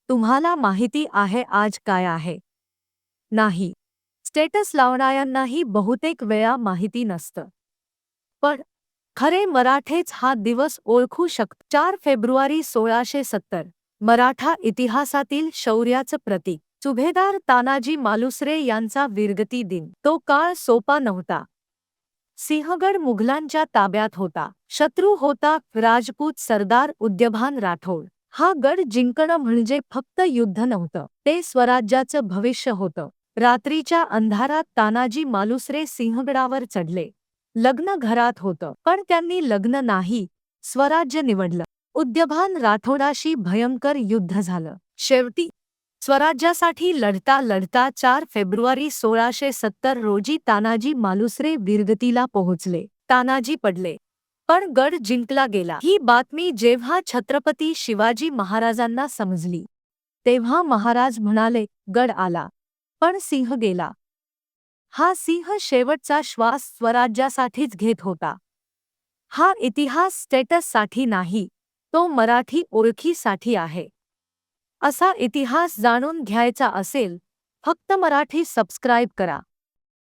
तुम्हाला माहिती आहे आज काय आहे? नाही. स्टेटस लावणाऱ्यांनाही बहुतेक वेळा माहिती नसतं. पण खरे मराठेच हा दिवस ओळखू शकतात. 4 फेब्रुवारी 1670 मराठा इतिहासातील शौर्याचं प्रतीक. सुभेदार तानाजी मालुसरे यांचा वीरगती दिन. तो काळ सोपा नव्हता. सिंहगड मुघलांच्या ताब्यात होता. शत्रू होता राजपूत सरदार उदयभान राठोड. हा गड जिंकणं म्हणजे फक्त युद्ध नव्हतं, ते स्वराज्याचं भविष्य होतं. रात्रीच्या अंधारात तानाजी मालुसरे सिंहगडावर चढले. लग्न घरात होतं, पण त्यांनी लग्न नाही, स्वराज्य निवडलं. उदयभान राठोडाशी भयंकर युद्ध झालं. शेवटी स्वराज्यासाठी लढता लढता 4 फेब्रुवारी 1670 रोजी तानाजी मालुसरे वीरगतीला पोहोचले. तानाजी पडले, पण गड जिंकला गेला. ही बातमी जेव्हा छत्रपती शिवाजी महाराजांना समजली, तेव्हा महाराज म्हणाले, गड आला, पण सिंह गेला. हा सिंह शेवटचा श्वास स्वराज्यासाठीच घेत होता. हा इतिहास स्टेटससाठी नाही, तो मराठी ओळखीसाठी आहे. असा इतिहास जाणून घ्यायचा असेल, फक्त मराठी सबस्क्राईब करा.